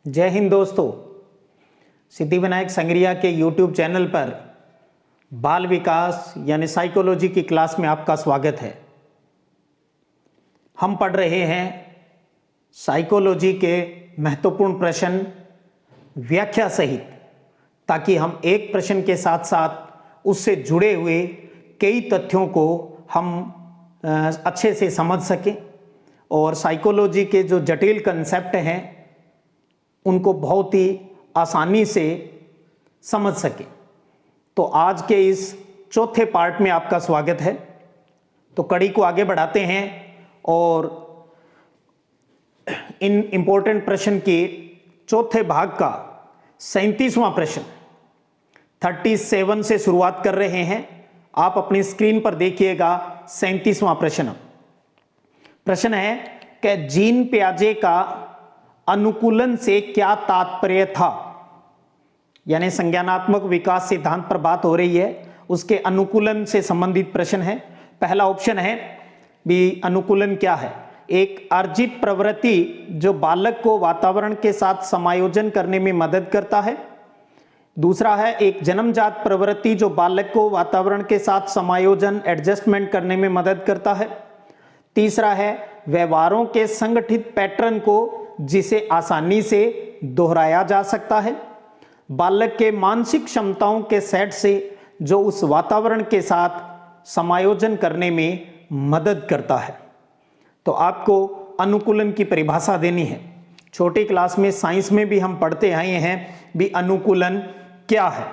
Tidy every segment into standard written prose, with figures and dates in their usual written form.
जय हिंद दोस्तों। सिद्धिविनायक संग्रिया के YouTube चैनल पर बाल विकास यानी साइकोलॉजी की क्लास में आपका स्वागत है। हम पढ़ रहे हैं साइकोलॉजी के महत्वपूर्ण प्रश्न व्याख्या सहित, ताकि हम एक प्रश्न के साथ साथ उससे जुड़े हुए कई तथ्यों को हम अच्छे से समझ सकें और साइकोलॉजी के जो जटिल कंसेप्ट हैं उनको बहुत ही आसानी से समझ सके। तो आज के इस चौथे पार्ट में आपका स्वागत है। तो कड़ी को आगे बढ़ाते हैं और इन इंपॉर्टेंट प्रश्न के चौथे भाग का 37वां प्रश्न 37 से शुरुआत कर रहे हैं। आप अपनी स्क्रीन पर देखिएगा 37वां प्रश्न है कि जीन पियाजे का अनुकूलन से क्या तात्पर्य था। यानी संज्ञानात्मक विकास सिद्धांत पर बात हो रही है, उसके अनुकूलन से संबंधित प्रश्न है। पहला ऑप्शन है भी अनुकूलन क्या है। एक अर्जित प्रवृत्ति जो बालक को वातावरण के साथ समायोजन करने में मदद करता है। दूसरा है एक जन्मजात प्रवृत्ति जो बालक को वातावरण के साथ समायोजन एडजस्टमेंट करने में मदद करता है। तीसरा है व्यवहारों के संगठित पैटर्न को जिसे आसानी से दोहराया जा सकता है। बालक के मानसिक क्षमताओं के सेट से जो उस वातावरण के साथ समायोजन करने में मदद करता है। तो आपको अनुकूलन की परिभाषा देनी है। छोटी क्लास में साइंस में भी हम पढ़ते आए हैं भी अनुकूलन क्या है।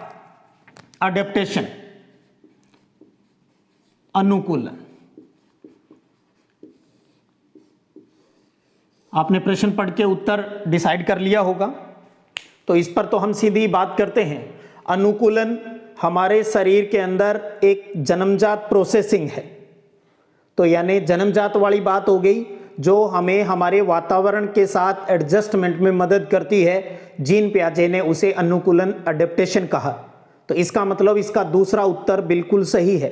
अडेप्टेशन, अनुकूलन। आपने प्रश्न पढ़ के उत्तर डिसाइड कर लिया होगा, तो इस पर तो हम सीधी बात करते हैं। अनुकूलन हमारे शरीर के अंदर एक जन्मजात प्रोसेसिंग है। तो यानी जन्मजात वाली बात हो गई जो हमें हमारे वातावरण के साथ एडजस्टमेंट में मदद करती है। जीन पियाजे ने उसे अनुकूलन अडेप्टेशन कहा। तो इसका मतलब इसका दूसरा उत्तर बिल्कुल सही है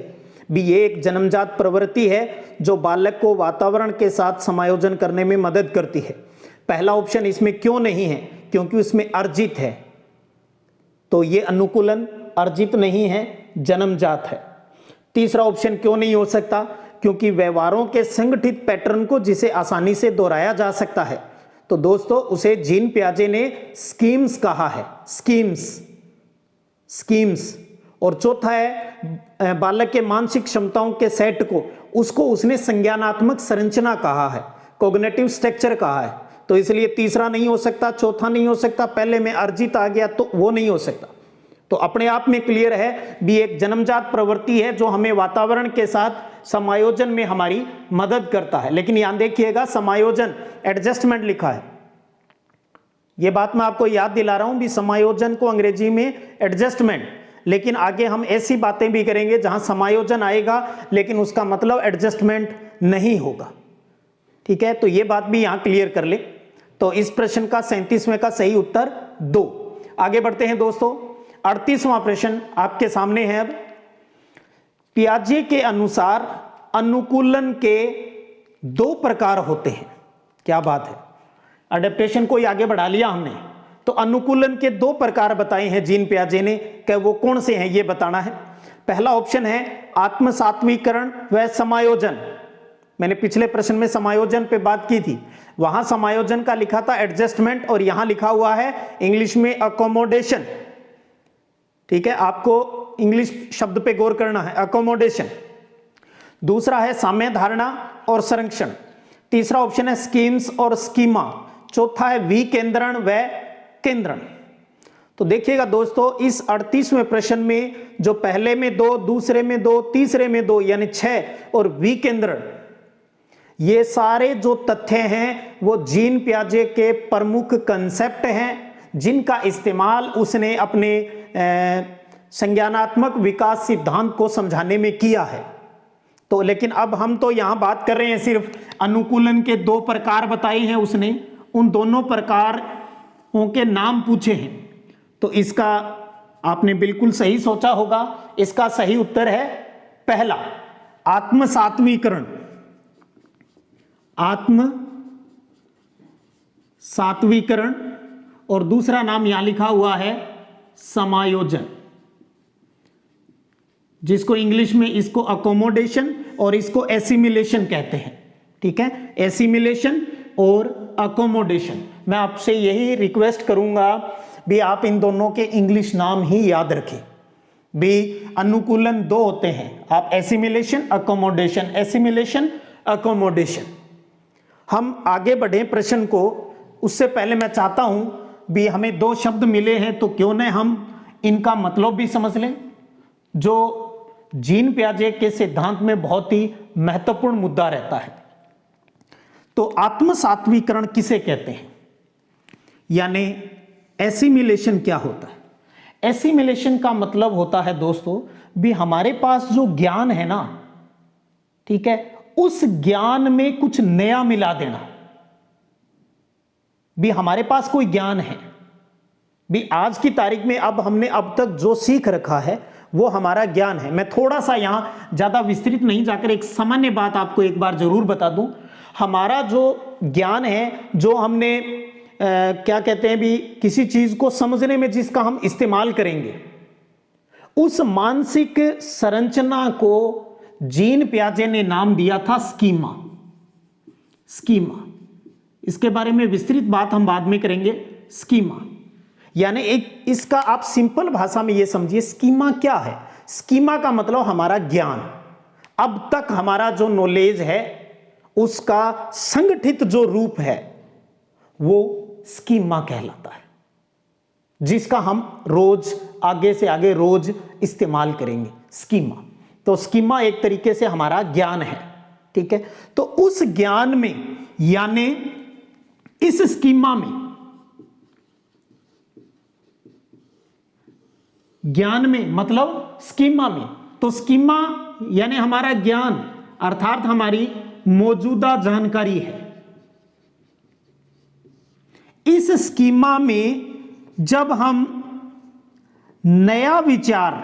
भी ये एक जन्मजात प्रवृत्ति है जो बालक को वातावरण के साथ समायोजन करने में मदद करती है। पहला ऑप्शन इसमें क्यों नहीं है? क्योंकि उसमें अर्जित है। तो ये अनुकूलन अर्जित नहीं है, जन्मजात है। तीसरा ऑप्शन क्यों नहीं हो सकता? क्योंकि व्यवहारों के संगठित पैटर्न को जिसे आसानी से दोहराया जा सकता है। तो दोस्तों उसे जीन पियाजे ने स्कीम्स कहा है, स्कीम्स। और चौथा है बालक के मानसिक क्षमताओं के सेट को, उसको उसने संज्ञानात्मक संरचना कहा है, कॉग्निटिव स्ट्रक्चर कहा है। तो इसलिए तीसरा नहीं हो सकता, चौथा नहीं हो सकता, पहले में अर्जित आ गया तो वो नहीं हो सकता। तो अपने आप में क्लियर है भी एक जन्मजात प्रवृत्ति है जो हमें वातावरण के साथ समायोजन में हमारी मदद करता है। लेकिन यहां देखिएगा समायोजन एडजस्टमेंट लिखा है। यह बात मैं आपको याद दिला रहा हूं भी समायोजन को अंग्रेजी में एडजस्टमेंट, लेकिन आगे हम ऐसी बातें भी करेंगे जहां समायोजन आएगा लेकिन उसका मतलब एडजस्टमेंट नहीं होगा। ठीक है, तो यह बात भी यहां क्लियर कर ले। तो इस प्रश्न का 37वें का सही उत्तर 2। आगे बढ़ते हैं दोस्तों। 38वां प्रश्न आपके सामने है। अब पियाजे के अनुसार अनुकूलन के 2 प्रकार होते हैं। क्या बात है, अडेप्टेशन को आगे बढ़ा लिया हमने। तो अनुकूलन के 2 प्रकार बताए हैं जीन पियाजे ने, कि वो कौन से हैं ये बताना है। पहला ऑप्शन है आत्मसात्वीकरण व समायोजन। मैंने पिछले प्रश्न में समायोजन पे बात की थी, वहां समायोजन का लिखा था एडजस्टमेंट और यहां लिखा हुआ है इंग्लिश में अकोमोडेशन। ठीक है, आपको इंग्लिश शब्द पे गौर करना है, अकोमोडेशन। दूसरा है साम्य धारणा और संरक्षण। तीसरा ऑप्शन है स्कीम्स और स्कीमा। चौथा है विकेंद्रण व केंद्रण। तो देखिएगा दोस्तों इस 38वें प्रश्न में जो पहले में 2, दूसरे में 2, तीसरे में 2 यानी 6 और विकेंद्रण, ये सारे जो तथ्य हैं वो जीन पियाजे के प्रमुख कंसेप्ट हैं जिनका इस्तेमाल उसने अपने संज्ञानात्मक विकास सिद्धांत को समझाने में किया है। तो लेकिन अब हम तो यहां बात कर रहे हैं सिर्फ अनुकूलन के 2 प्रकार बताए हैं उसने, उन दोनों प्रकारों के नाम पूछे हैं। तो इसका आपने बिल्कुल सही सोचा होगा। इसका सही उत्तर है पहला, आत्मसात्वीकरण। आत्म सात्वीकरण और दूसरा नाम यहां लिखा हुआ है समायोजन, जिसको इंग्लिश में इसको अकोमोडेशन और इसको एसिमिलेशन कहते हैं। ठीक है, एसिमिलेशन और अकोमोडेशन। मैं आपसे यही रिक्वेस्ट करूंगा भी आप इन दोनों के इंग्लिश नाम ही याद रखें। भी अनुकूलन दो होते हैं, आप एसिमिलेशन अकोमोडेशन, एसिमिलेशन अकोमोडेशन। हम आगे बढ़े प्रश्न को, उससे पहले मैं चाहता हूं भी हमें दो शब्द मिले हैं तो क्यों न हम इनका मतलब भी समझ लें, जो जीन पियाजे के सिद्धांत में बहुत ही महत्वपूर्ण मुद्दा रहता है। तो आत्मसात्वीकरण किसे कहते हैं, यानी एसिमिलेशन क्या होता है? एसिमिलेशन का मतलब होता है दोस्तों भी हमारे पास जो ज्ञान है ना, ठीक है, उस ज्ञान में कुछ नया मिला देना। भी हमारे पास कोई ज्ञान है, भी आज की तारीख में अब हमने अब तक जो सीख रखा है वो हमारा ज्ञान है। मैं थोड़ा सा यहां ज्यादा विस्तृत नहीं जाकर एक सामान्य बात आपको एक बार जरूर बता दूं। हमारा जो ज्ञान है, जो हमने क्या कहते हैं भी किसी चीज को समझने में जिसका हम इस्तेमाल करेंगे, उस मानसिक संरचना को जीन पियाजे ने नाम दिया था स्कीमा। स्कीमा, इसके बारे में विस्तृत बात हम बाद में करेंगे। स्कीमा यानी एक, इसका आप सिंपल भाषा में ये समझिए, स्कीमा क्या है? स्कीमा का मतलब हमारा ज्ञान, अब तक हमारा जो नॉलेज है उसका संगठित जो रूप है वो स्कीमा कहलाता है, जिसका हम रोज आगे से आगे रोज इस्तेमाल करेंगे। स्कीमा, तो स्कीमा एक तरीके से हमारा ज्ञान है। ठीक है, तो उस ज्ञान में यानी इस स्कीमा में, ज्ञान में मतलब स्कीमा में, तो स्कीमा यानी हमारा ज्ञान अर्थात हमारी मौजूदा जानकारी है। इस स्कीमा में जब हम नया विचार,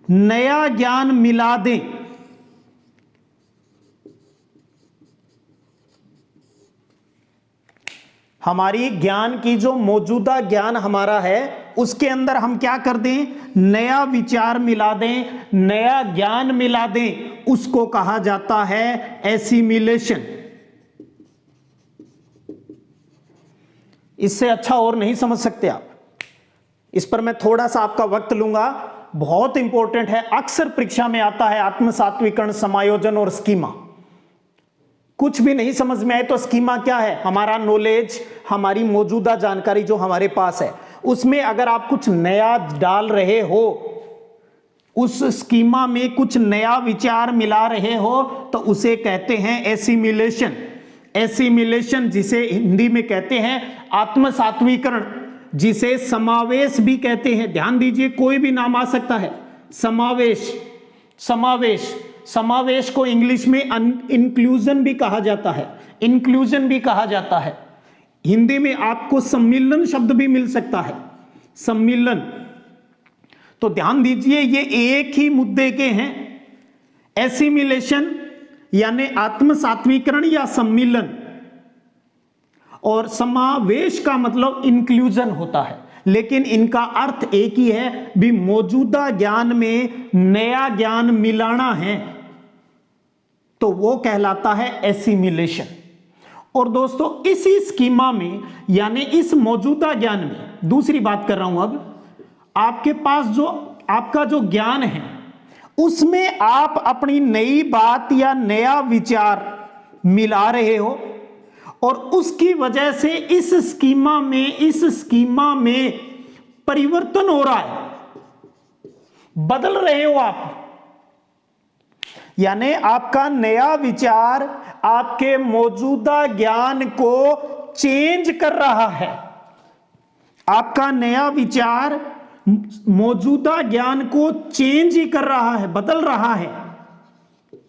नया ज्ञान मिला दें, हमारी ज्ञान की जो मौजूदा ज्ञान हमारा है उसके अंदर हम क्या कर दें, नया विचार मिला दें, नया ज्ञान मिला दें, उसको कहा जाता है एसिमिलेशन। इससे अच्छा और नहीं समझ सकते आप। इस पर मैं थोड़ा सा आपका वक्त लूंगा, बहुत इंपॉर्टेंट है, अक्सर परीक्षा में आता है आत्मसात्वीकरण, समायोजन और स्कीमा। कुछ भी नहीं समझ में आए तो स्कीमा क्या है? हमारा नॉलेज, हमारी मौजूदा जानकारी जो हमारे पास है, उसमें अगर आप कुछ नया डाल रहे हो, उस स्कीमा में कुछ नया विचार मिला रहे हो, तो उसे कहते हैं एसिमिलेशन। एसिमिलेशन जिसे हिंदी में कहते हैं आत्मसात्वीकरण, जिसे समावेश भी कहते हैं। ध्यान दीजिए, कोई भी नाम आ सकता है। समावेश, समावेश, समावेश को इंग्लिश में इंक्लूजन भी कहा जाता है, इंक्लूजन भी कहा जाता है। हिंदी में आपको सम्मिलन शब्द भी मिल सकता है, सम्मिलन। तो ध्यान दीजिए, ये एक ही मुद्दे के हैं। एसिमिलेशन यानी आत्मसात्वीकरण या सम्मिलन, और समावेश का मतलब इंक्लूजन होता है, लेकिन इनका अर्थ एक ही है भी मौजूदा ज्ञान में नया ज्ञान मिलाना है, तो वो कहलाता है एसिमिलेशन। और दोस्तों इसी स्कीमा में यानी इस मौजूदा ज्ञान में, दूसरी बात कर रहा हूं अब, आपके पास जो आपका जो ज्ञान है उसमें आप अपनी नई बात या नया विचार मिला रहे हो, और उसकी वजह से इस स्कीमा में परिवर्तन हो रहा है, बदल रहे हो आप। यानी आपका नया विचार आपके मौजूदा ज्ञान को चेंज कर रहा है। आपका नया विचार मौजूदा ज्ञान को चेंज ही कर रहा है, बदल रहा है।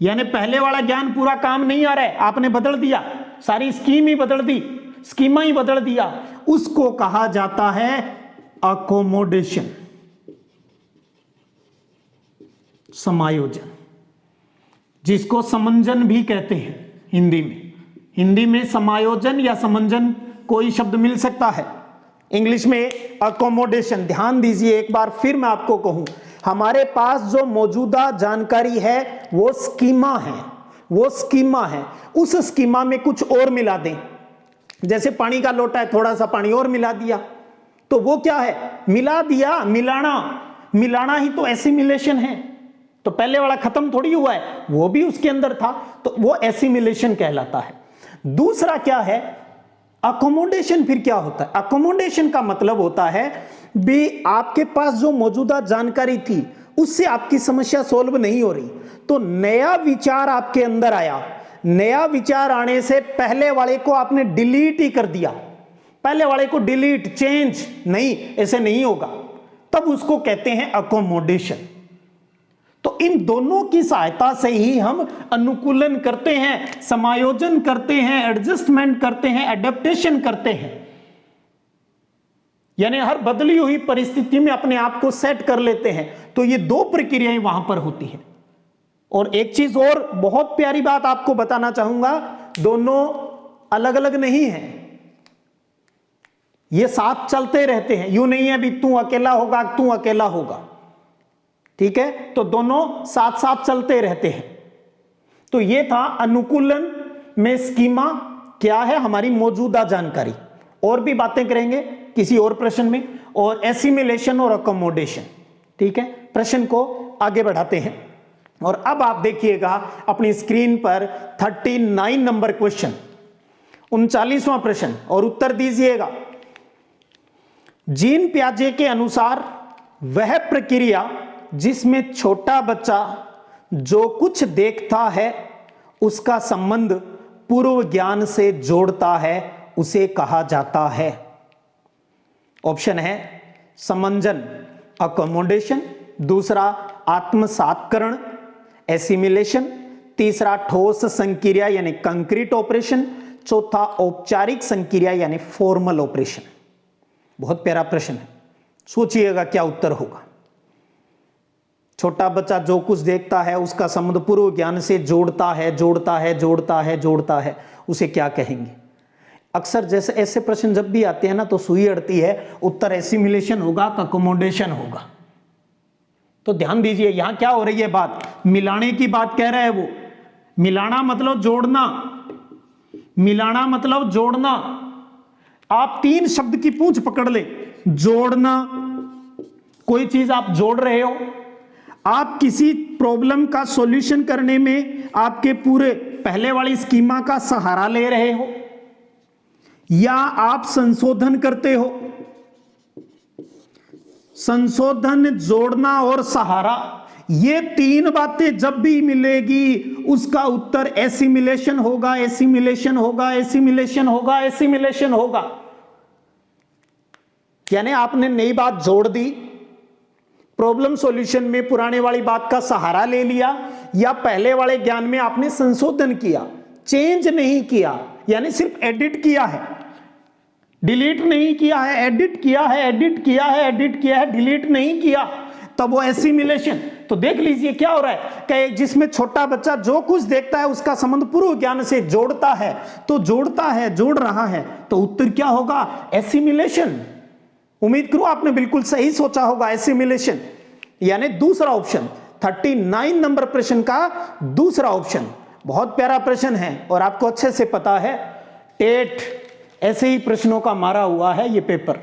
यानी पहले वाला ज्ञान पूरा काम नहीं आ रहा है, आपने बदल दिया, सारी स्कीम ही बदल दी, स्कीमा ही बदल दिया, उसको कहा जाता है अकोमोडेशन, समायोजन, जिसको समंजन भी कहते हैं हिंदी में। हिंदी में समायोजन या समंजन कोई शब्द मिल सकता है इंग्लिश में अकोमोडेशन। ध्यान दीजिए, एक बार फिर मैं आपको कहूं, हमारे पास जो मौजूदा जानकारी है वो स्कीमा है, वो स्कीमा है। उस स्कीमा में कुछ और मिला दें, जैसे पानी का लोटा है, थोड़ा सा पानी और मिला दिया, तो वो क्या है? मिला दिया, मिलाना। मिलाना ही तो एसिमिलेशन है। तो पहले वाला खत्म थोड़ी हुआ है, वो भी उसके अंदर था, तो वो एसिमिलेशन कहलाता है। दूसरा क्या है? अकोमोडेशन। फिर क्या होता है? अकोमोडेशन का मतलब होता है भी आपके पास जो मौजूदा जानकारी थी उससे आपकी समस्या सोल्व नहीं हो रही, तो नया विचार आपके अंदर आया। नया विचार आने से पहले वाले को आपने डिलीट ही कर दिया। पहले वाले को डिलीट, चेंज नहीं, ऐसे नहीं होगा, तब उसको कहते हैं अकोमोडेशन। तो इन दोनों की सहायता से ही हम अनुकूलन करते हैं, समायोजन करते हैं, एडजस्टमेंट करते हैं, एडेप्टेशन करते हैं, यानी हर बदली हुई परिस्थिति में अपने आप को सेट कर लेते हैं। तो ये दो प्रक्रियाएं वहां पर होती हैं। और एक चीज और बहुत प्यारी बात आपको बताना चाहूंगा, दोनों अलग अलग नहीं है, ये साथ चलते रहते हैं। यूं नहीं है भी तू अकेला होगा, तू अकेला होगा, ठीक है? तो दोनों साथ साथ चलते रहते हैं। तो ये था अनुकूलन में स्कीमा क्या है, हमारी मौजूदा जानकारी। और भी बातें करेंगे किसी और प्रश्न में, और एसिमिलेशन और अकोमोडेशन, ठीक है? प्रश्न को आगे बढ़ाते हैं। और अब आप देखिएगा अपनी स्क्रीन पर 39 नंबर क्वेश्चन, 39वां प्रश्न, और उत्तर दीजिएगा। जीन पियाजे के अनुसार वह प्रक्रिया जिसमें छोटा बच्चा जो कुछ देखता है उसका संबंध पूर्व ज्ञान से जोड़ता है उसे कहा जाता है। ऑप्शन है समंजन, अकोमोडेशन, दूसरा आत्मसात्करण, एसिमिलेशन, तीसरा ठोस संक्रिया यानी कंक्रीट ऑपरेशन, चौथा औपचारिक संक्रिया यानी फॉर्मल ऑपरेशन। बहुत प्यारा प्रश्न है, सोचिएगा क्या उत्तर होगा। छोटा बच्चा जो कुछ देखता है उसका संबंध पूर्व ज्ञान से जोड़ता है, जोड़ता है, जोड़ता है, जोड़ता है, उसे क्या कहेंगे? अक्सर जैसे ऐसे प्रश्न जब भी आते हैं ना तो सुई अड़ती है, उत्तर एसिमिलेशन होगा, अकोमोडेशन होगा। तो ध्यान दीजिए, यहां क्या हो रही है बात? मिलाने की बात कह रहा है वो। मिलाना मतलब जोड़ना, मिलाना मतलब जोड़ना। आप तीन शब्द की पूंछ पकड़ ले, जोड़ना, कोई चीज आप जोड़ रहे हो, आप किसी प्रॉब्लम का सॉल्यूशन करने में आपके पूरे पहले वाली स्कीमा का सहारा ले रहे हो, या आप संशोधन करते हो। संशोधन, जोड़ना और सहारा, ये तीन बातें जब भी मिलेगी उसका उत्तर एसिमिलेशन होगा, एसिमिलेशन होगा, एसिमिलेशन होगा, एसिमिलेशन होगा। यानी आपने नई बात जोड़ दी, प्रॉब्लम सॉल्यूशन में पुराने वाली बात का सहारा ले लिया, या पहले वाले ज्ञान में आपने संशोधन किया, चेंज नहीं किया, यानी सिर्फ एडिट किया है, डिलीट नहीं किया है, एडिट किया है, एडिट किया है, एडिट किया है, डिलीट नहीं किया, तब वो एसिमिलेशन। तो देख लीजिए क्या हो रहा है कि जिसमें छोटा बच्चा जो कुछ देखता है उसका संबंध पूर्व ज्ञान से जोड़ता है, तो जोड़ता है, जोड़ रहा है, तो उत्तर क्या होगा? एसिमिलेशन। उम्मीद करूं आपने बिल्कुल सही सोचा होगा, एसिमिलेशन, यानी दूसरा ऑप्शन, 39 नंबर प्रश्न का दूसरा ऑप्शन। बहुत प्यारा प्रश्न है और आपको अच्छे से पता है, टेट ऐसे ही प्रश्नों का मारा हुआ है ये पेपर।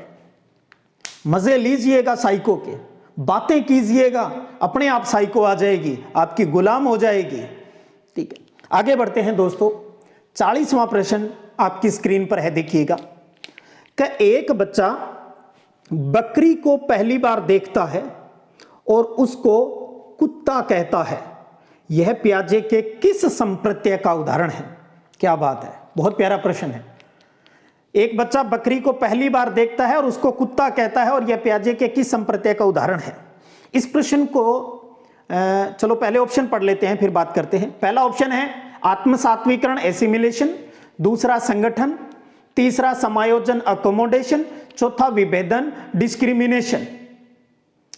मजे लीजिएगा साइको के, बातें कीजिएगा, अपने आप साइको आ जाएगी, आपकी गुलाम हो जाएगी। ठीक है, आगे बढ़ते हैं दोस्तों। 40वां प्रश्न आपकी स्क्रीन पर है, देखिएगा कि एक बच्चा बकरी को पहली बार देखता है और उसको कुत्ता कहता है, यह पियाजे के किस संप्रत्यय का उदाहरण है? क्या बात है, बहुत प्यारा प्रश्न है। एक बच्चा बकरी को पहली बार देखता है और उसको कुत्ता कहता है, और यह पियाजे के किस संप्रत्यय का उदाहरण है? इस प्रश्न को चलो पहले ऑप्शन पढ़ लेते हैं फिर बात करते हैं। पहला ऑप्शन है आत्मसात्वीकरण, एसिमिलेशन, दूसरा संगठन, तीसरा समायोजन, अकोमोडेशन, चौथा विभेदन, डिस्क्रिमिनेशन।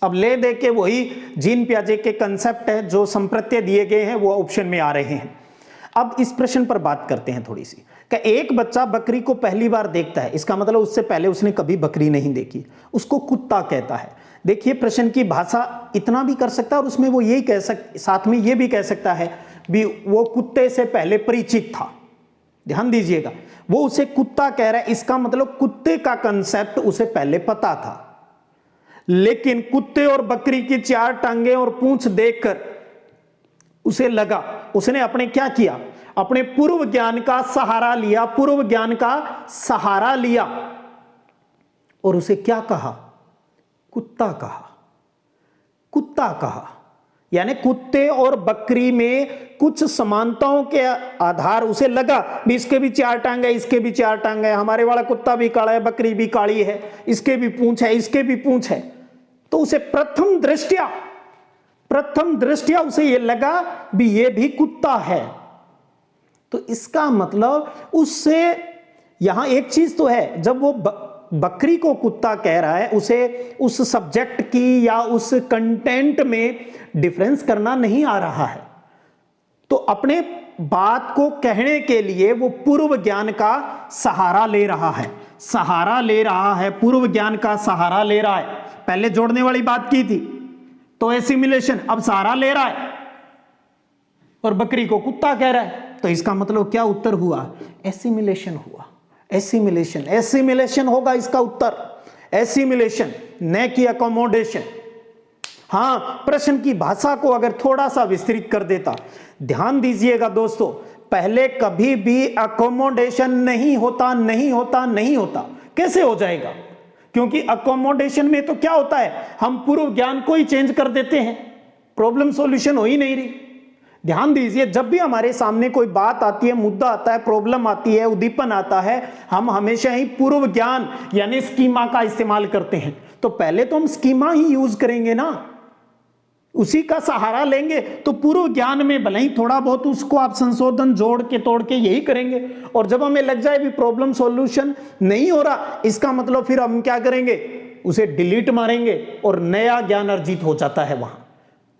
अब ले दे के वही जीन पियाजे के कंसेप्ट है, जो संप्रत्यय दिए गए हैं वो ऑप्शन में आ रहे हैं। अब इस प्रश्न पर बात करते हैं थोड़ी सी, कि एक बच्चा बकरी को पहली बार देखता है, इसका मतलब उससे पहले उसने कभी बकरी नहीं देखी, उसको कुत्ता कहता है। देखिए प्रश्न की भाषा इतना भी कर सकता है और उसमें वो यही साथ में ये भी कह सकता है भी वो कुत्ते से पहले परिचित था। ध्यान दीजिएगा, वो उसे कुत्ता कह रहा है, इसका मतलब कुत्ते का कंसेप्ट उसे पहले पता था, लेकिन कुत्ते और बकरी की 4 टांगे और पूंछ देखकर उसे लगा, उसने अपने क्या किया, अपने पूर्व ज्ञान का सहारा लिया, पूर्व ज्ञान का सहारा लिया और उसे क्या कहा, कुत्ता कहा, कुत्ता कहा। यानी कुत्ते और बकरी में कुछ समानताओं के आधार उसे लगा भी इसके भी 4 टांग है, इसके भी 4 टांग है, हमारे वाला कुत्ता भी काला है, बकरी भी काली है, इसके भी पूंछ है, इसके भी पूंछ है। तो उसे प्रथम दृष्टिया उसे ये लगा भी ये भी कुत्ता है। तो इसका मतलब उससे यहां एक चीज तो है, जब वो बकरी को कुत्ता कह रहा है, उसे उस सब्जेक्ट की या उस कंटेंट में डिफरेंस करना नहीं आ रहा है, तो अपने बात को कहने के लिए वो पूर्व ज्ञान का सहारा ले रहा है, सहारा ले रहा है, पूर्व ज्ञान का सहारा ले रहा है। पहले जोड़ने वाली बात की थी तो एसिमिलेशन, अब सहारा ले रहा है और बकरी को कुत्ता कह रहा है, तो इसका मतलब क्या उत्तर हुआ, एसिमिलेशन हुआ। एसिमिलेशन, एसिमिलेशन होगा इसका उत्तर, एसिमिलेशन, न कि अकोमोडेशन। हां, प्रश्न की भाषा को अगर थोड़ा सा विस्तृत कर देता, ध्यान दीजिएगा दोस्तों, पहले कभी भी अकोमोडेशन नहीं होता, नहीं होता, नहीं होता। कैसे हो जाएगा, क्योंकि अकोमोडेशन में तो क्या होता है, हम पूर्व ज्ञान को ही चेंज कर देते हैं, प्रॉब्लम सॉल्यूशन हो ही नहीं रही। ध्यान दीजिए, जब भी हमारे सामने कोई बात आती है, मुद्दा आता है, प्रॉब्लम आती है, उद्दीपन आता है, हम हमेशा ही पूर्व ज्ञान यानी स्कीमा का इस्तेमाल करते हैं। तो पहले तो हम स्कीमा ही यूज करेंगे ना, उसी का सहारा लेंगे। तो पूर्व ज्ञान में भले ही थोड़ा बहुत उसको आप संशोधन जोड़ के तोड़ के यही करेंगे, और जब हमें लग जाए भी प्रॉब्लम सॉल्यूशन नहीं हो रहा, इसका मतलब फिर हम क्या करेंगे, उसे डिलीट मारेंगे और नया ज्ञान अर्जित हो जाता है वहां।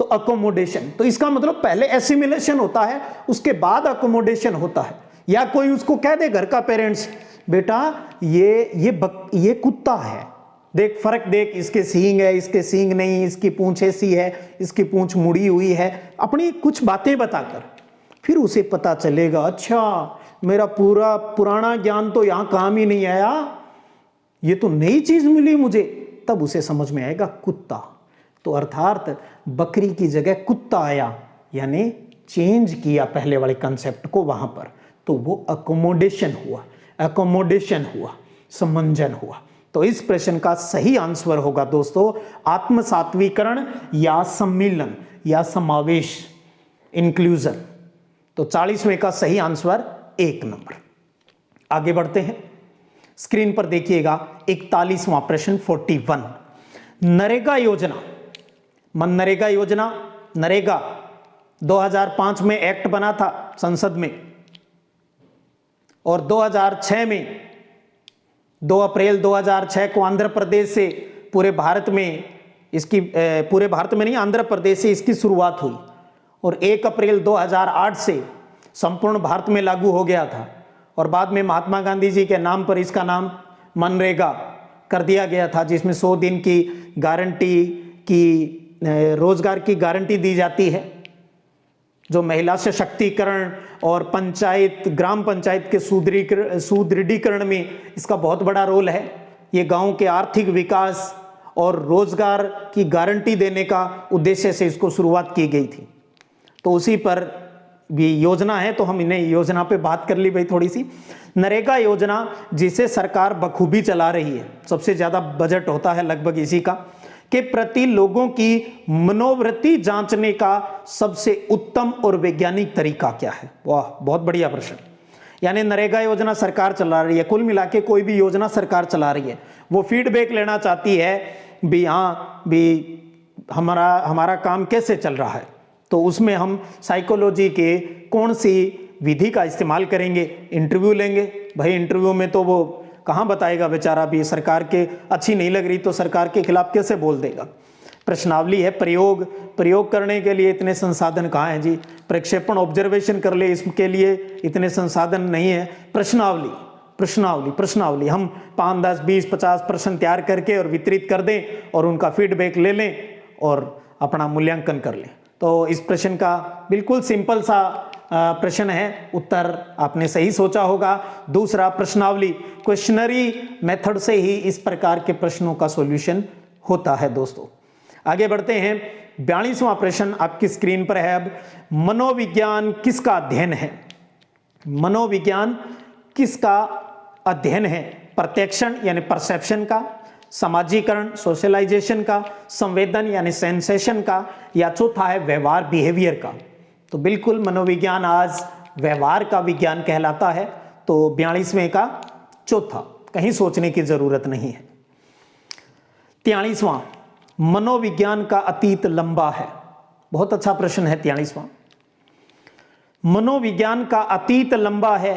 तो अकोमोडेशन, तो इसका मतलब पहले एसिमिलेशन होता है, उसके बाद अकोमोडेशन होता है। या कोई उसको कह दे, घर का पेरेंट्स, बेटा ये कुत्ता है, देख फर्क देख, इसके सींग है, इसके सींग नहीं, इसकी पूंछ ऐसी है, इसकी पूंछ मुड़ी हुई है, अपनी कुछ बातें बताकर फिर उसे पता चलेगा, अच्छा मेरा पूरा पुराना ज्ञान तो यहां काम ही नहीं आया, ये तो नई चीज मिली मुझे, तब उसे समझ में आएगा कुत्ता। तो अर्थात बकरी की जगह कुत्ता आया, यानी चेंज किया पहले वाले कंसेप्ट को वहां पर, तो वो अकोमोडेशन हुआ, अकोमोडेशन हुआ, समंजन हुआ। तो इस प्रश्न का सही आंसर होगा दोस्तों आत्मसात्वीकरण या सम्मिलन या समावेश, इंक्लूजन। तो 40वें का सही आंसर 1 नंबर। आगे बढ़ते हैं, स्क्रीन पर देखिएगा 41वां प्रश्न 41। नरेगा योजना, मनरेगा योजना, नरेगा 2005 में एक्ट बना था संसद में, और 2006 में 2 अप्रैल 2006 को आंध्र प्रदेश से पूरे भारत में इसकी पूरे भारत में नहीं, आंध्र प्रदेश से इसकी शुरुआत हुई, और 1 अप्रैल 2008 से संपूर्ण भारत में लागू हो गया था, और बाद में महात्मा गांधी जी के नाम पर इसका नाम मनरेगा कर दिया गया था, जिसमें 100 दिन की गारंटी की रोजगार की गारंटी दी जाती है, जो महिला सशक्तिकरण और पंचायत, ग्राम पंचायत के सुदृढ़ीकरण में इसका बहुत बड़ा रोल है। ये गांव के आर्थिक विकास और रोजगार की गारंटी देने का उद्देश्य से इसको शुरुआत की गई थी। तो उसी पर भी योजना है, तो हम इन्हें योजना पे बात कर ली भाई थोड़ी सी। नरेगा योजना जिसे सरकार बखूबी चला रही है, सबसे ज्यादा बजट होता है लगभग इसी का, के प्रति लोगों की मनोवृत्ति जांचने का सबसे उत्तम और वैज्ञानिक तरीका क्या है। वाह, बहुत बढ़िया प्रश्न। यानी नरेगा योजना सरकार चला रही है, कुल मिला के कोई भी योजना सरकार चला रही है, वो फीडबैक लेना चाहती है भी हाँ भी हमारा काम कैसे चल रहा है, तो उसमें हम साइकोलॉजी के कौन सी विधि का इस्तेमाल करेंगे, इंटरव्यू लेंगे। भाई इंटरव्यू में तो वो कहाँ बताएगा बेचारा, भी सरकार के अच्छी नहीं लग रही तो सरकार के खिलाफ कैसे बोल देगा। प्रश्नावली है प्रयोग, प्रयोग करने के लिए इतने संसाधन कहाँ हैं जी। प्रक्षेपण ऑब्जर्वेशन कर ले, इसके लिए इतने संसाधन नहीं है। प्रश्नावली प्रश्नावली प्रश्नावली हम 5, 10, 20, 50 प्रश्न तैयार करके और वितरित कर दें और उनका फीडबैक ले लें और अपना मूल्यांकन कर लें। तो इस प्रश्न का बिल्कुल सिंपल सा प्रश्न है, उत्तर आपने सही सोचा होगा। दूसरा, प्रश्नावली क्वेश्चनरी मेथड से ही इस प्रकार के प्रश्नों का सॉल्यूशन होता है। दोस्तों आगे बढ़ते हैं। 42वां प्रश्न आपकी स्क्रीन पर है। अब मनोविज्ञान किसका अध्ययन है? मनोविज्ञान किसका अध्ययन है? प्रत्यक्षण यानी परसेप्शन का, समाजीकरण सोशलाइजेशन का, संवेदन यानी सेंसेशन का, या चौथा है व्यवहार बिहेवियर का। तो बिल्कुल मनोविज्ञान आज व्यवहार का विज्ञान कहलाता है। तो 42वें का चौथा, कहीं सोचने की जरूरत नहीं है। 43वां, मनोविज्ञान का अतीत लंबा है। बहुत अच्छा प्रश्न है 43वां। मनोविज्ञान का अतीत लंबा है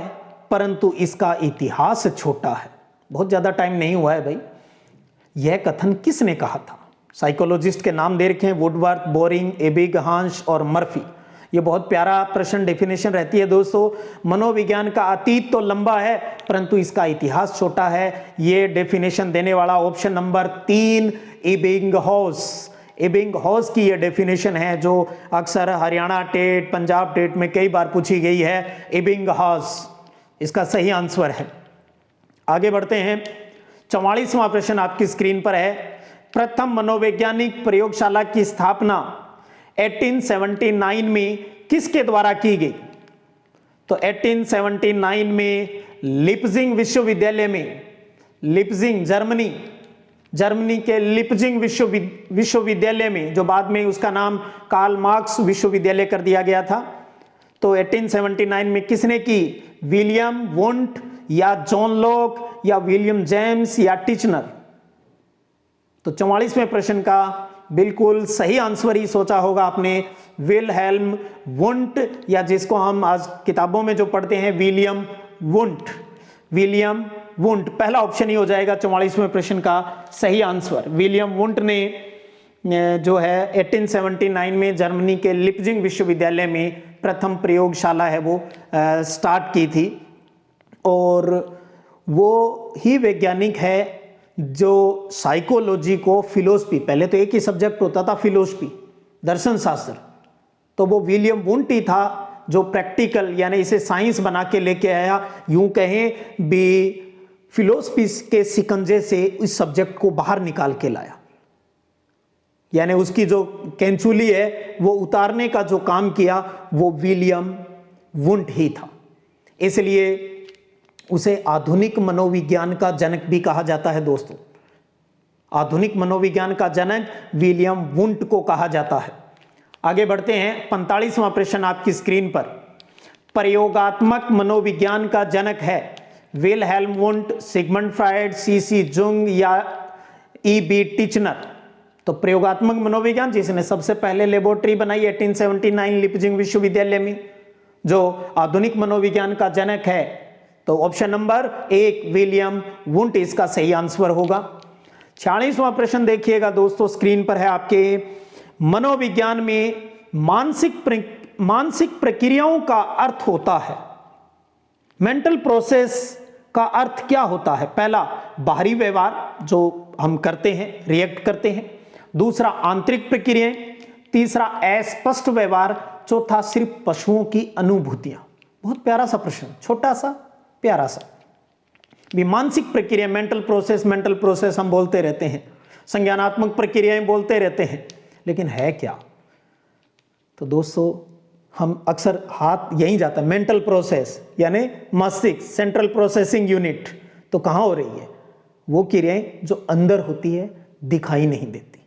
परंतु इसका इतिहास छोटा है। बहुत ज्यादा टाइम नहीं हुआ है भाई। यह कथन किसने कहा था? साइकोलॉजिस्ट के नाम दे रखे हैं, वुडवर्थ, बोरिंग, एबिंगहास और मर्फी। ये बहुत प्यारा प्रश्न डेफिनेशन रहती है दोस्तों। मनोविज्ञान का अतीत तो लंबा है परंतु इसका इतिहास छोटा है। ये डेफिनेशन देने वाला ऑप्शन नंबर 3 एबिंगहास। एबिंगहास की ये डेफिनेशन है जो अक्सर हरियाणा टेट, पंजाब टेट में कई बार पूछी गई है। एबिंगहास इसका सही आंसर है। आगे बढ़ते हैं। 44वां प्रश्न आपकी स्क्रीन पर है। प्रथम मनोवैज्ञानिक प्रयोगशाला की स्थापना 1879 में किसके द्वारा की गई? तो 1879 में लिप्जिंग विश्वविद्यालय में, लिप्जिंग जर्मनी के लिप्जिंग विश्वविद्यालय में, जो बाद में उसका नाम कार्ल मार्क्स विश्वविद्यालय कर दिया गया था। तो 1879 में किसने की? विलियम वुंट या जॉन लॉक या विलियम जेम्स या टिचनर? तो 44वें प्रश्न का बिल्कुल सही आंसर ही सोचा होगा आपने, विलहेल्म वुंट, या जिसको हम आज किताबों में जो पढ़ते हैं विलियम वुंट। विलियम वुंट पहला ऑप्शन ही हो जाएगा 44वें प्रश्न का सही आंसर। विलियम वुंट ने जो है 1879 में जर्मनी के लिप्जिंग विश्वविद्यालय में प्रथम प्रयोगशाला है वो स्टार्ट की थी। और वो ही वैज्ञानिक है जो साइकोलॉजी को फिलोसफी, पहले तो एक ही सब्जेक्ट होता था फिलोसफी, दर्शन शास्त्र, तो वो विलियम वुंट ही था जो प्रैक्टिकल यानी इसे साइंस बना के लेके आया। यूं कहें भी फिलोसफी के शिकंजे से इस सब्जेक्ट को बाहर निकाल के लाया, यानी उसकी जो कैंचुली है वो उतारने का जो काम किया वो विलियम वुंट ही था। इसलिए उसे आधुनिक मनोविज्ञान का जनक भी कहा जाता है दोस्तों। आधुनिक मनोविज्ञान का जनक विलियम वुंट को कहा जाता है। आगे बढ़ते हैं। 45वां प्रश्न आपकी स्क्रीन पर। प्रयोगात्मक मनोविज्ञान का जनक है Wilhelm Wundt, Sigmund Freud, CC Jung या ई.बी. टिचनर? तो प्रयोगात्मक मनोविज्ञान जिसने सबसे पहले लेबोरेटरी बनाई 1879 लिप्जिंग विश्वविद्यालय में, जो आधुनिक मनोविज्ञान का जनक है, तो ऑप्शन नंबर 1 विलियम वुंट इसका सही आंसर होगा। 46वां प्रश्न देखिएगा दोस्तों, स्क्रीन पर है आपके। मनोविज्ञान में मानसिक प्रक्रियाओं का अर्थ होता है, मेंटल प्रोसेस का अर्थ क्या होता है? पहला, बाहरी व्यवहार जो हम करते हैं, रिएक्ट करते हैं। दूसरा, आंतरिक प्रक्रियाएं। तीसरा, अस्पष्ट व्यवहार। चौथा, सिर्फ पशुओं की अनुभूतियां। बहुत प्यारा सा प्रश्न, छोटा सा प्यारा सा। भी मानसिक प्रक्रिया, मेंटल प्रोसेस हम बोलते रहते हैं, संज्ञानात्मक प्रक्रियाएं बोलते रहते हैं, लेकिन है क्या? तो दोस्तों हम अक्सर हाथ यहीं जाता है, मेंटल प्रोसेस यानी मस्तिष्क, सेंट्रल प्रोसेसिंग यूनिट। तो कहां हो रही है? वो क्रियाएं जो अंदर होती है, दिखाई नहीं देती।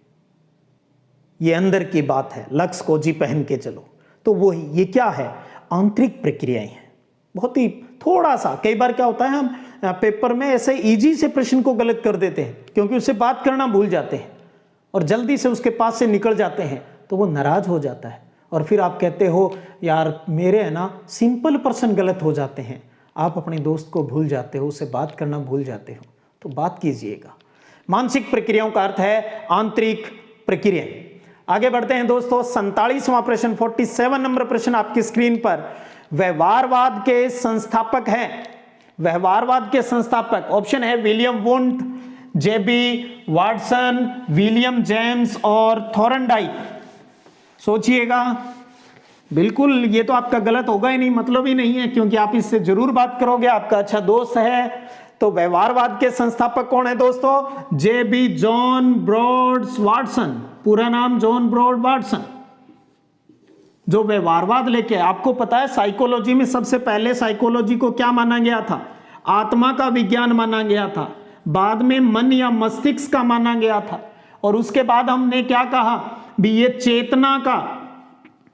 ये अंदर की बात है, लक्स को जी पहन के चलो। तो वही, ये क्या है? आंतरिक प्रक्रियाएं हैं। बहुत ही थोड़ा सा, कई बार क्या होता है हम पेपर में ऐसे इजी से प्रश्न को गलत कर देते हैं क्योंकि उससे बात करना भूल जाते हैं और जल्दी से उसके पास से निकल जाते हैं, तो वो नाराज हो जाता है और फिर आप कहते हो यार मेरे है ना सिंपल प्रश्न गलत हो जाते हैं। आप अपने दोस्त को भूल जाते हो, उससे बात करना भूल जाते हो, तो बात कीजिएगा। मानसिक प्रक्रियाओं का अर्थ है आंतरिक प्रक्रिया। आगे बढ़ते हैं दोस्तों, 47वां प्रश्न, 47 नंबर प्रश्न आपकी स्क्रीन पर। व्यवहारवाद के संस्थापक हैं, व्यवहारवाद के संस्थापक ऑप्शन है विलियम वुंट, जेबी वाटसन, विलियम जेम्स और थॉर्नडाइक। सोचिएगा, बिल्कुल ये तो आपका गलत होगा ही नहीं, मतलब ही नहीं है, क्योंकि आप इससे जरूर बात करोगे, आपका अच्छा दोस्त है। तो व्यवहारवाद के संस्थापक कौन है दोस्तों? जेबी जॉन ब्रॉड्स वाटसन, पूरा नाम जॉन ब्रॉड वाटसन, जो व्यवहारवाद लेके, आपको पता है साइकोलॉजी में सबसे पहले साइकोलॉजी को क्या माना गया था? आत्मा का विज्ञान माना गया था, बाद में मन या मस्तिष्क का माना गया था, और उसके बाद हमने क्या कहा भी ये चेतना का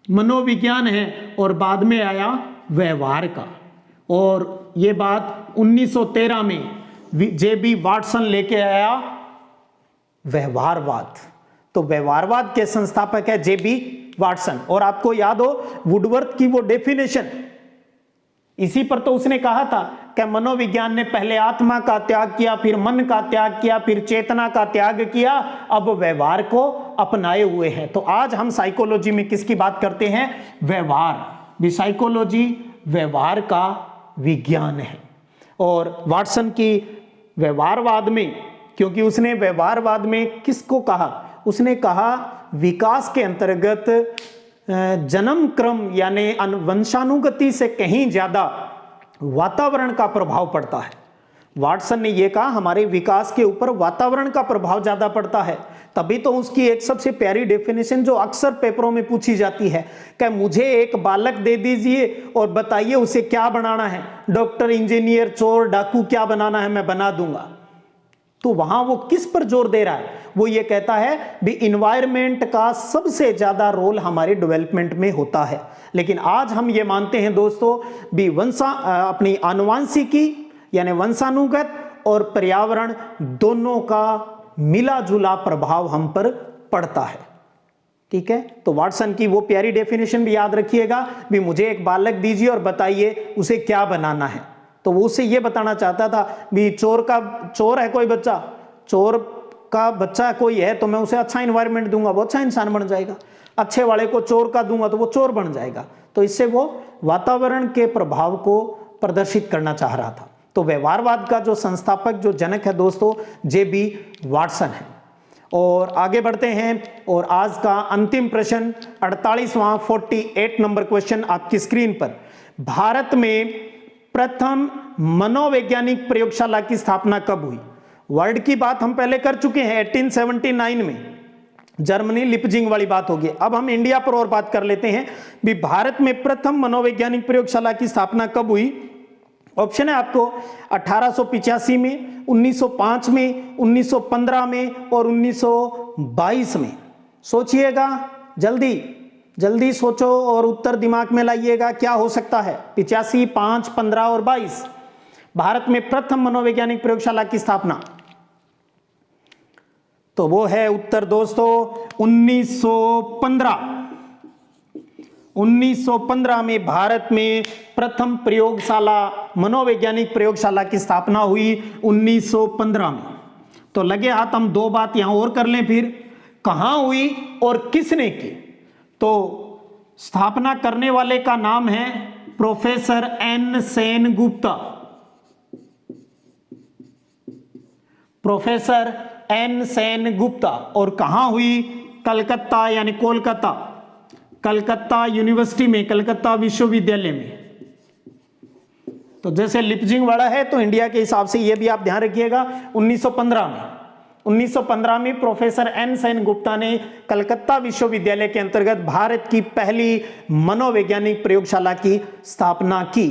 मनोविज्ञान है, और बाद में आया व्यवहार का। और ये बात 1913 में जेबी वाटसन लेके आया व्यवहारवाद। तो व्यवहारवाद के संस्थापक है जेबी वाटसन। और आपको याद हो वुडवर्थ की वो डेफिनेशन, इसी पर तो उसने कहा था कि मनोविज्ञान ने पहले आत्मा का त्याग किया, फिर मन का त्याग किया, फिर चेतना का त्याग किया, अब व्यवहार को अपनाए हुए हैं। तो आज हम साइकोलॉजी में किसकी बात करते हैं? व्यवहार भी। साइकोलॉजी व्यवहार का विज्ञान है। और वाटसन की व्यवहारवाद में, क्योंकि उसने व्यवहारवाद में किसको कहा? उसने कहा विकास के अंतर्गत जन्म क्रम यानी वंशानुगति से कहीं ज्यादा वातावरण का प्रभाव पड़ता है। वाटसन ने यह कहा हमारे विकास के ऊपर वातावरण का प्रभाव ज्यादा पड़ता है। तभी तो उसकी एक सबसे प्यारी डेफिनेशन जो अक्सर पेपरों में पूछी जाती है कि मुझे एक बालक दे दीजिए और बताइए उसे क्या बनाना है, डॉक्टर, इंजीनियर, चोर, डाकू, क्या बनाना है, मैं बना दूंगा। तो वहां वो किस पर जोर दे रहा है? वो ये कहता है भी इन्वायरमेंट का सबसे ज्यादा रोल हमारे डेवलपमेंट में होता है। लेकिन आज हम ये मानते हैं दोस्तों भी अपनी आनुवांशिकी यानी वंशानुगत और पर्यावरण दोनों का मिला जुला प्रभाव हम पर पड़ता है। ठीक है, तो वाटसन की वो प्यारी डेफिनेशन भी याद रखिएगा भी मुझे एक बालक दीजिए और बताइए उसे क्या बनाना है। तो वो उसे ये बताना चाहता था भी चोर है कोई बच्चा, चोर का बच्चा कोई है तो मैं उसे अच्छा इन्वायरमेंट दूंगा, वो अच्छा इंसान बन जाएगा। अच्छे वाले को चोर का दूंगा तो वो चोर बन जाएगा। तो इससे वो वातावरण के प्रभाव को प्रदर्शित करना चाह रहा था। तो व्यवहारवाद का जो संस्थापक, जो जनक है दोस्तों, जेबी वाटसन है। और आगे बढ़ते हैं और आज का अंतिम प्रश्न 48वां 48 नंबर क्वेश्चन आपकी स्क्रीन पर। भारत में प्रथम मनोवैज्ञानिक प्रयोगशाला की स्थापना कब हुई? वर्ल्ड की बात हम पहले कर चुके हैं, 1879 में जर्मनी, लिपजिंग वाली बात होगी। अब हम इंडिया पर और बात कर लेते हैं भी भारत में प्रथम मनोवैज्ञानिक प्रयोगशाला की स्थापना कब हुई? ऑप्शन है आपको 1885 में, 1905 में, 1915 में और 1922 में। सोचिएगा, जल्दी जल्दी सोचो और उत्तर दिमाग में लाइएगा, क्या हो सकता है? 85, 5, 15 और 22। भारत में प्रथम मनोवैज्ञानिक प्रयोगशाला की स्थापना, तो वो है उत्तर दोस्तों 1915। 1915 में भारत में प्रथम प्रयोगशाला, मनोवैज्ञानिक प्रयोगशाला की स्थापना हुई 1915 में। तो लगे हाथ हम दो बात यहां और कर लें, फिर कहां हुई और किसने की? तो स्थापना करने वाले का नाम है professor N Sengupta. Professor N Sengupta. और कहां हुई? कलकत्ता यानी कोलकाता, कलकत्ता यूनिवर्सिटी में, कलकत्ता विश्वविद्यालय में। तो जैसे लिपजिंग वाला है तो इंडिया के हिसाब से यह भी आप ध्यान रखिएगा 1915 में। 1915 में प्रोफेसर एन सेनगुप्ता ने कलकत्ता विश्वविद्यालय के अंतर्गत भारत की पहली मनोवैज्ञानिक प्रयोगशाला की स्थापना की।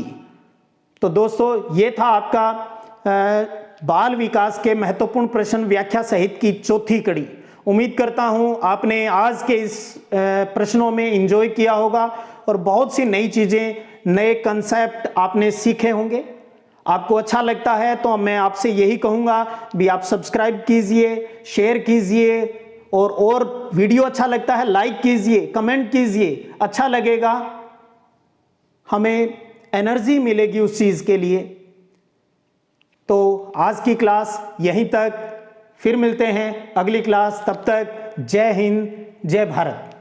तो दोस्तों ये था आपका बाल विकास के महत्वपूर्ण प्रश्न व्याख्या सहित की चौथी कड़ी। उम्मीद करता हूं आपने आज के इस प्रश्नों में एंजॉय किया होगा और बहुत सी नई चीजें, नए कंसेप्ट आपने सीखे होंगे। आपको अच्छा लगता है तो मैं आपसे यही कहूंगा भी आप सब्सक्राइब कीजिए, शेयर कीजिए, और वीडियो अच्छा लगता है लाइक कीजिए, कमेंट कीजिए। अच्छा लगेगा, हमें एनर्जी मिलेगी उस चीज के लिए। तो आज की क्लास यहीं तक, फिर मिलते हैं अगली क्लास। तब तक जय हिंद, जय भारत।